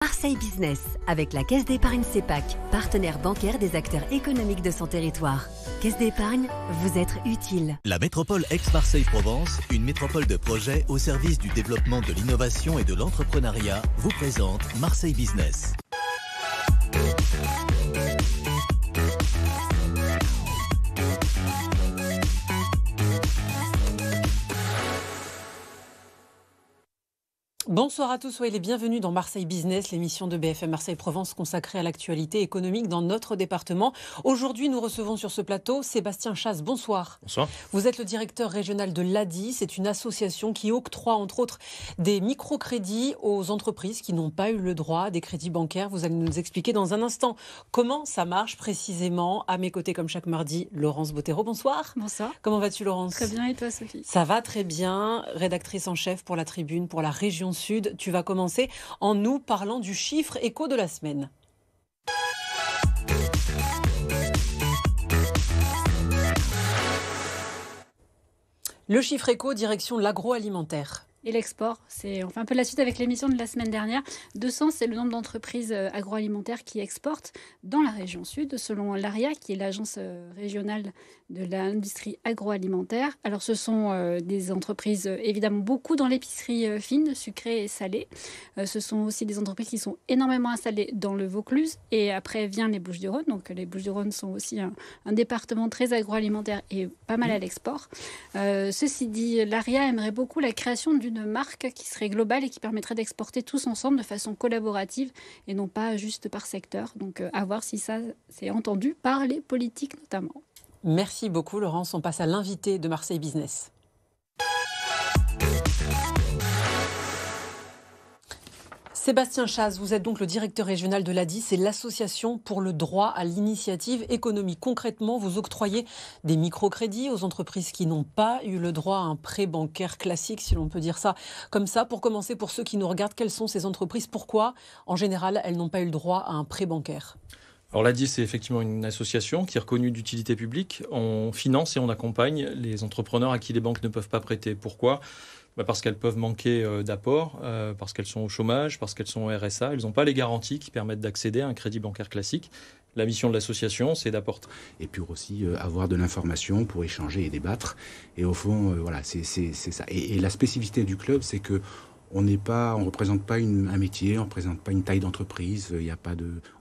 Marseille Business, avec la Caisse d'épargne CEPAC, partenaire bancaire des acteurs économiques de son territoire. Caisse d'épargne, vous êtes utile. La métropole Aix-Marseille-Provence, une métropole de projets au service du développement de l'innovation et de l'entrepreneuriat, vous présente Marseille Business. Bonsoir à tous, soyez les bienvenus dans Marseille Business, l'émission de BFM Marseille-Provence consacrée à l'actualité économique dans notre département. Aujourd'hui, nous recevons sur ce plateau Sébastien Chasse. Bonsoir. Bonsoir. Vous êtes le directeur régional de l'ADI. C'est une association qui octroie, entre autres, des microcrédits aux entreprises qui n'ont pas eu le droit à des crédits bancaires. Vous allez nous expliquer dans un instant comment ça marche précisément. À mes côtés, comme chaque mardi, Laurence Bottero. Bonsoir. Bonsoir. Comment vas-tu, Laurence ? Très bien, et toi, Sophie ? Ça va très bien. Rédactrice en chef pour la Tribune, pour la région Sud. Tu vas commencer en nous parlant du chiffre éco de la semaine. Le chiffre éco, direction l'agroalimentaire. Et l'export, c'est enfin un peu la suite avec l'émission de la semaine dernière. 200, c'est le nombre d'entreprises agroalimentaires qui exportent dans la région Sud, selon l'ARIA, qui est l'agence régionale de l'industrie agroalimentaire. Alors, ce sont des entreprises, évidemment, beaucoup dans l'épicerie fine, sucrée et salée. Ce sont aussi des entreprises qui sont énormément installées dans le Vaucluse. Et après, vient les Bouches-du-Rhône. Donc, les Bouches-du-Rhône sont aussi un département très agroalimentaire et pas mal à l'export. Ceci dit, l'ARIA aimerait beaucoup la création d'une marque qui serait globale et qui permettrait d'exporter tous ensemble de façon collaborative et non pas juste par secteur. Donc, à voir si ça c'est entendu par les politiques notamment. Merci beaucoup, Laurence. On passe à l'invité de Marseille Business. Sébastien Chasse, vous êtes donc le directeur régional de l'ADI, c'est l'association pour le droit à l'initiative économique. Concrètement, vous octroyez des microcrédits aux entreprises qui n'ont pas eu le droit à un prêt bancaire classique, si l'on peut dire ça comme ça. Pour commencer, pour ceux qui nous regardent, quelles sont ces entreprises ? Pourquoi, en général, elles n'ont pas eu le droit à un prêt bancaire ? Alors l'ADI, c'est effectivement une association qui est reconnue d'utilité publique. On finance et on accompagne les entrepreneurs à qui les banques ne peuvent pas prêter. Pourquoi ? Parce qu'elles peuvent manquer d'apport, parce qu'elles sont au chômage, parce qu'elles sont au RSA. Elles n'ont pas les garanties qui permettent d'accéder à un crédit bancaire classique. La mission de l'association, c'est d'apporter. Et puis aussi avoir de l'information pour échanger et débattre. Et au fond, voilà, c'est ça. Et la spécificité du club, c'est que on représente pas un métier, on représente pas une taille d'entreprise.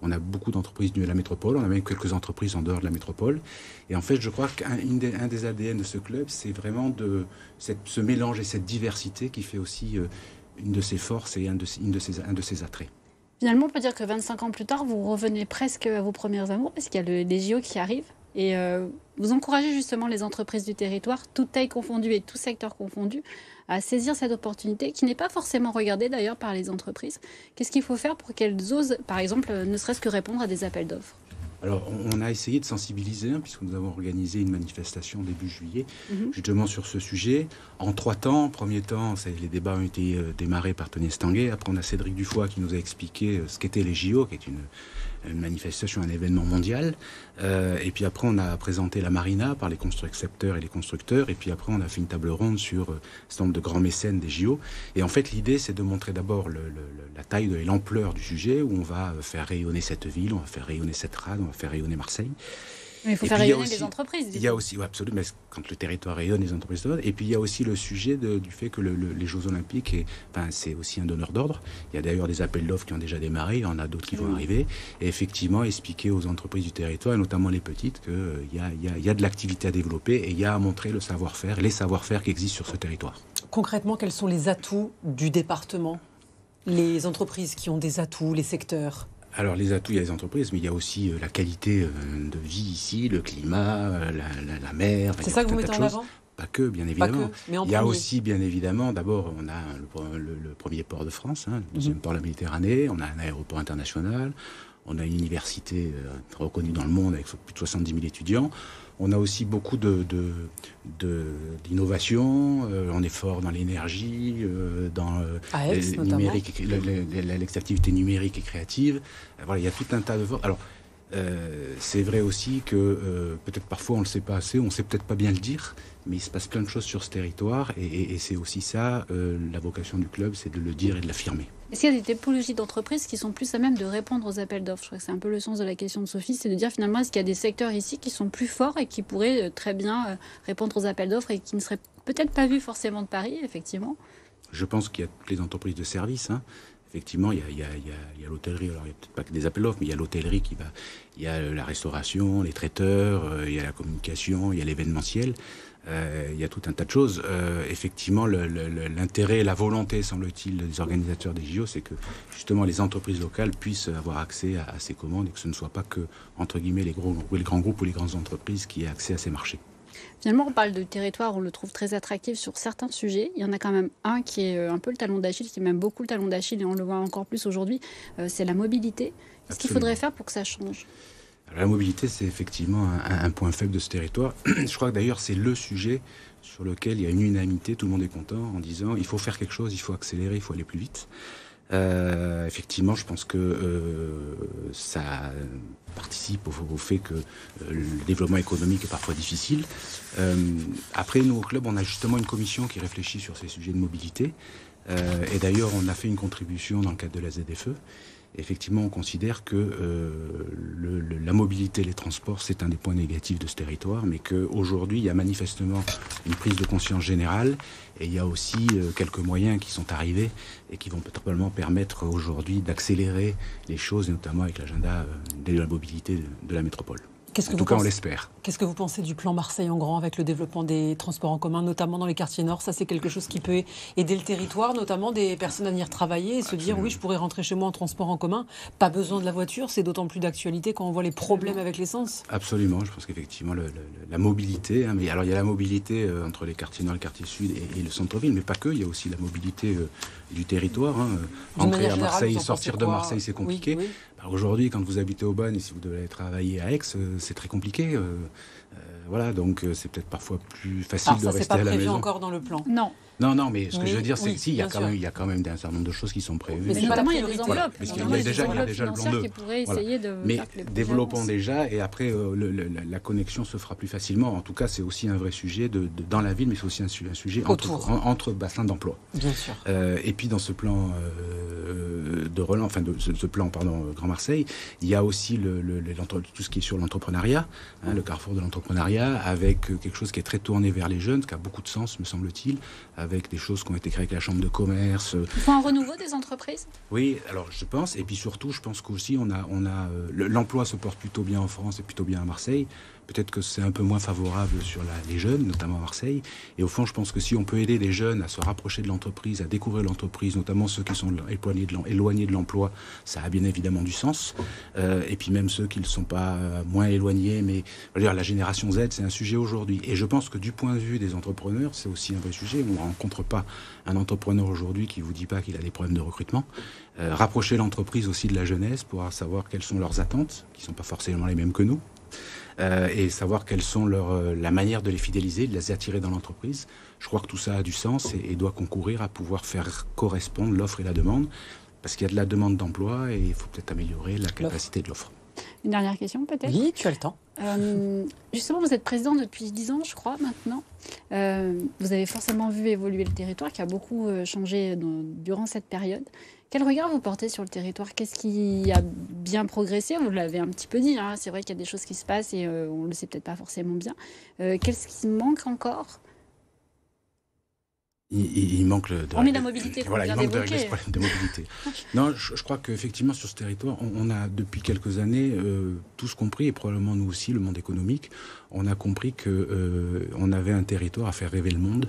On a beaucoup d'entreprises de la métropole, on a même quelques entreprises en dehors de la métropole. Et en fait, je crois qu'un des ADN de ce club, c'est vraiment ce mélange et cette diversité qui fait aussi une de ses forces et un de ses attraits. Finalement, on peut dire que 25 ans plus tard, vous revenez presque à vos premières amours, parce qu'il y a les JO qui arrivent. Et vous encouragez justement les entreprises du territoire, toutes tailles confondues et tous secteurs confondus, à saisir cette opportunité qui n'est pas forcément regardée d'ailleurs par les entreprises. Qu'est-ce qu'il faut faire pour qu'elles osent, par exemple, ne serait-ce que répondre à des appels d'offres ? Alors, on a essayé de sensibiliser, puisque nous avons organisé une manifestation début juillet, justement sur ce sujet. En 3 temps. Premier temps, les débats ont été démarrés par Tony Estanguet. Après, on a Cédric Dufoy qui nous a expliqué ce qu'étaient les JO, qui est une manifestation, un événement mondial. Et puis après, on a présenté la marina par les constructeurs et les constructeurs. Et puis après, on a fait une table ronde sur un certain nombre de grands mécènes des JO. Et en fait, l'idée, c'est de montrer d'abord la taille et l'ampleur du sujet, où on va faire rayonner cette ville, on va faire rayonner cette rade, on va faire rayonner Marseille. Mais il faut faire rayonner les entreprises. Il y a aussi, oui, absolument, mais quand le territoire rayonne, les entreprises rayonnent. Et puis il y a aussi le sujet du fait que les Jeux Olympiques, c'est aussi un donneur d'ordre. Il y a d'ailleurs des appels d'offres qui ont déjà démarré, il y en a d'autres qui vont arriver. Et effectivement, expliquer aux entreprises du territoire, et notamment les petites, qu'il y a de l'activité à développer et il y a à montrer le savoir-faire, les savoir-faire qui existent sur ce territoire. Concrètement, quels sont les atouts du département ? Les entreprises qui ont des atouts, les secteurs ? Alors les atouts, il y a les entreprises, mais il y a aussi la qualité de vie ici, le climat, la mer. C'est ça que vous mettez en avant ? Pas que, bien évidemment. Mais il y a aussi, bien évidemment, d'abord, on a le premier port de France, le deuxième port de la Méditerranée, on a un aéroport international, on a une université reconnue dans le monde avec plus de 70 000 étudiants. On a aussi beaucoup d'innovation, on est fort dans l'énergie, dans l'activité numérique et créative. Voilà, il y a tout un tas de... Alors, c'est vrai aussi que peut-être parfois on ne le sait pas assez, on ne sait peut-être pas bien le dire, mais il se passe plein de choses sur ce territoire et c'est aussi ça, la vocation du club, c'est de le dire et de l'affirmer. Est-ce qu'il y a des typologies d'entreprises qui sont plus à même de répondre aux appels d'offres? Je crois que c'est un peu le sens de la question de Sophie, c'est de dire finalement est-ce qu'il y a des secteurs ici qui sont plus forts et qui pourraient très bien répondre aux appels d'offres et qui ne seraient peut-être pas vus forcément de Paris, effectivement? Je pense qu'il y a toutes les entreprises de services. Effectivement, il y a l'hôtellerie. Alors, il n'y a peut-être pas que des appels d'offres, mais il y a l'hôtellerie il y a la restauration, les traiteurs, il y a la communication, il y a l'événementiel. Il y a tout un tas de choses. Effectivement, l'intérêt et la volonté, semble-t-il, des organisateurs des JO, c'est que justement les entreprises locales puissent avoir accès à ces commandes et que ce ne soit pas que, entre guillemets, les grands groupes ou les grandes entreprises qui aient accès à ces marchés. Finalement, on parle de territoire, on le trouve très attractif sur certains sujets. Il y en a quand même un qui est un peu le talon d'Achille, qui est même beaucoup le talon d'Achille, et on le voit encore plus aujourd'hui, c'est la mobilité. Qu'est-ce qu'il faudrait faire pour que ça change ? Alors, la mobilité, c'est effectivement un point faible de ce territoire. Je crois que d'ailleurs, c'est le sujet sur lequel il y a une unanimité, tout le monde est content en disant il faut faire quelque chose, il faut accélérer, il faut aller plus vite. Effectivement, je pense que ça participe au fait que le développement économique est parfois difficile. Après, nous, au club, on a justement une commission qui réfléchit sur ces sujets de mobilité. Et d'ailleurs, on a fait une contribution dans le cadre de la ZFE. Effectivement, on considère que la mobilité, les transports, c'est un des points négatifs de ce territoire, mais qu'aujourd'hui, il y a manifestement une prise de conscience générale et il y a aussi quelques moyens qui sont arrivés et qui vont probablement permettre aujourd'hui d'accélérer les choses, notamment avec l'agenda de la mobilité de la métropole. En tout cas, on l'espère. Qu'est-ce que vous pensez du plan Marseille en grand avec le développement des transports en commun, notamment dans les quartiers nord? Ça, c'est quelque chose qui peut aider le territoire, notamment des personnes à venir travailler et se dire oui, je pourrais rentrer chez moi en transport en commun. Pas besoin de la voiture, c'est d'autant plus d'actualité quand on voit les problèmes avec l'essence. Absolument, je pense qu'effectivement, la mobilité, mais alors il y a la mobilité entre les quartiers nord, le quartier sud et le centre-ville, mais pas que, il y a aussi la mobilité du territoire. Rentrer à Marseille et sortir de Marseille, c'est compliqué. Oui. Aujourd'hui, quand vous habitez au Ban et si vous devez aller travailler à Aix, c'est très compliqué. Voilà, donc c'est peut-être parfois plus facile de rester à la maison. Ça, c'est pas prévu encore dans le plan. Non, mais ce que je veux dire, c'est qu'il y a quand même un certain nombre de choses qui sont prévues. Mais notamment, il y a des enveloppes. Parce qu'il y a déjà le plan 2. Qui pourraient essayer de mais développons déjà, et après, la connexion se fera plus facilement. En tout cas, c'est aussi un vrai sujet dans la ville, mais c'est aussi un sujet entre bassins d'emploi. Bien sûr. Et puis, dans ce plan de relance, enfin, ce plan, Grand Marseille, il y a aussi tout ce qui est sur l'entrepreneuriat, le carrefour de l'entrepreneuriat, avec quelque chose qui est très tourné vers les jeunes, qui a beaucoup de sens, me semble-t-il, avec des choses qui ont été créées avec la Chambre de commerce. Il faut un renouveau des entreprises ? Oui, alors je pense, et puis surtout, je pense qu'aussi, l'emploi se porte plutôt bien en France et plutôt bien à Marseille. Peut-être que c'est un peu moins favorable sur les jeunes, notamment à Marseille. Et au fond, je pense que si on peut aider les jeunes à se rapprocher de l'entreprise, à découvrir l'entreprise, notamment ceux qui sont éloignés de l'emploi, ça a bien évidemment du sens. Et puis même ceux qui ne sont pas moins éloignés, mais la génération Z, c'est un sujet aujourd'hui. Et je pense que du point de vue des entrepreneurs, c'est aussi un vrai sujet. On ne rencontre pas un entrepreneur aujourd'hui qui ne vous dit pas qu'il a des problèmes de recrutement. Rapprocher l'entreprise aussi de la jeunesse pour savoir quelles sont leurs attentes, qui ne sont pas forcément les mêmes que nous. Et savoir quelles sont la manière de les fidéliser, de les attirer dans l'entreprise. Je crois que tout ça a du sens et doit concourir à pouvoir faire correspondre l'offre et la demande, parce qu'il y a de la demande d'emploi et il faut peut-être améliorer la capacité de l'offre. Une dernière question peut-être ? Oui, tu as le temps. Justement, vous êtes président depuis 10 ans, je crois, maintenant. Vous avez forcément vu évoluer le territoire, qui a beaucoup changé durant cette période. Quel regard vous portez sur le territoire ? Qu'est-ce qui a bien progressé ? Vous l'avez un petit peu dit, c'est vrai qu'il y a des choses qui se passent et on ne le sait peut-être pas forcément bien. Qu'est-ce qui manque encore ? Il manque hormis la mobilité qu'on vient d'évoquer. Il manque de problème de mobilité. Non, je crois qu'effectivement, sur ce territoire, on a depuis quelques années tous compris, et probablement nous aussi, le monde économique, on a compris qu'on avait un territoire à faire rêver le monde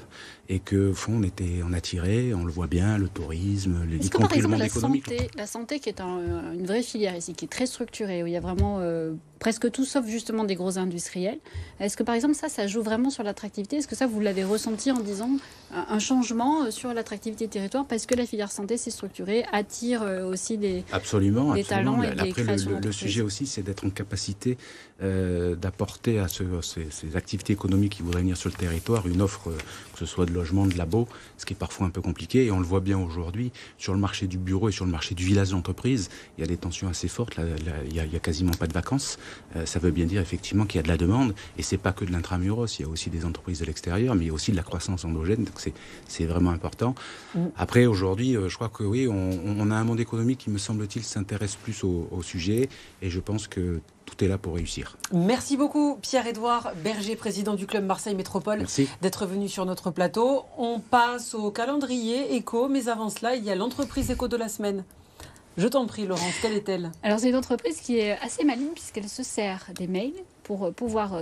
et qu'au fond, on attirait, on le voit bien, le tourisme, y compris le monde économique. La santé, qui est une vraie filière ici, qui est très structurée, où il y a vraiment presque tout, sauf justement des gros industriels. Est-ce que, par exemple, ça joue vraiment sur l'attractivité ? Est-ce que ça, vous l'avez ressenti en disant un changement sur l'attractivité du territoire parce que la filière santé s'est structurée, attire aussi des talents et des créations d'entreprises ? Le sujet aussi, c'est d'être en capacité d'apporter à ces activités économiques qui voudraient venir sur le territoire une offre, que ce soit de logement, de labo, ce qui est parfois un peu compliqué. Et on le voit bien aujourd'hui, sur le marché du bureau et sur le marché du village d'entreprise, il y a des tensions assez fortes. Il y a quasiment pas de vacances. Ça veut bien dire effectivement qu'il y a de la demande. Et c'est pas que de l'intramuros, il y a aussi des entreprises de l'extérieur, mais il y a aussi de la croissance endogène. Donc c'est vraiment important. Après, aujourd'hui, je crois que oui, on a un monde économique qui, me semble-t-il, s'intéresse plus au sujet, et je pense que tout est là pour réussir. Merci beaucoup Pierre-Édouard Berger, président du Club Marseille Métropole, d'être venu sur notre plateau. On passe au calendrier éco, mais avant cela, il y a l'entreprise éco de la semaine. Je t'en prie Laurence, quelle est-elle? Alors c'est une entreprise qui est assez maligne puisqu'elle se sert des mails pour pouvoir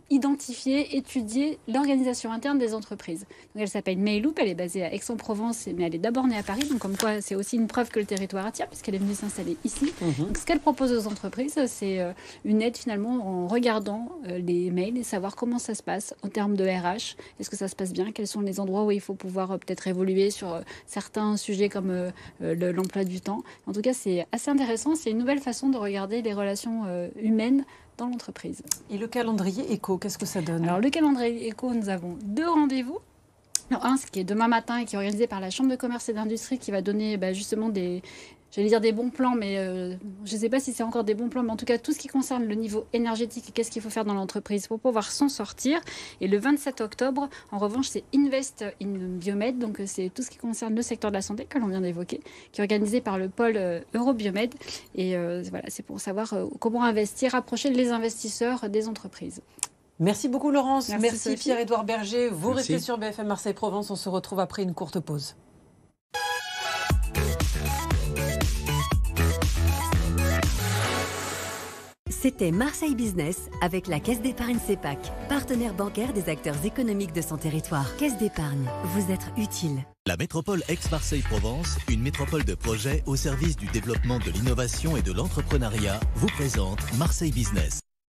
identifier, étudier l'organisation interne des entreprises. Donc elle s'appelle Mailoop, elle est basée à Aix-en-Provence, mais elle est d'abord née à Paris, donc comme quoi c'est aussi une preuve que le territoire attire, puisqu'elle est venue s'installer ici. Donc ce qu'elle propose aux entreprises, c'est une aide finalement en regardant les mails et savoir comment ça se passe en termes de RH. Est-ce que ça se passe bien? Quels sont les endroits où il faut pouvoir peut-être évoluer sur certains sujets comme l'emploi du temps? En tout cas, c'est assez intéressant, c'est une nouvelle façon de regarder les relations humaines dans l'entreprise. Et le calendrier éco, qu'est-ce que ça donne? Alors le calendrier éco, nous avons 2 rendez-vous. Alors, un, ce qui est demain matin et qui est organisé par la Chambre de commerce et d'industrie, qui va donner justement des bons plans, mais je ne sais pas si c'est encore des bons plans, mais en tout cas tout ce qui concerne le niveau énergétique et qu'est-ce qu'il faut faire dans l'entreprise pour pouvoir s'en sortir. Et le 27 octobre, en revanche, c'est Invest in Biomed, donc c'est tout ce qui concerne le secteur de la santé que l'on vient d'évoquer, qui est organisé par le pôle Eurobiomed. Et voilà, c'est pour savoir comment investir, approcher les investisseurs des entreprises. Merci beaucoup Laurence, merci Sophie. Pierre-Édouard Berger. Vous Merci. restez sur BFM Marseille Provence, on se retrouve après une courte pause. C'était Marseille Business avec la Caisse d'épargne CEPAC, partenaire bancaire des acteurs économiques de son territoire. Caisse d'épargne, vous êtes utile. La métropole Aix-Marseille-Provence, une métropole de projets au service du développement de l'innovation et de l'entrepreneuriat, vous présente Marseille Business.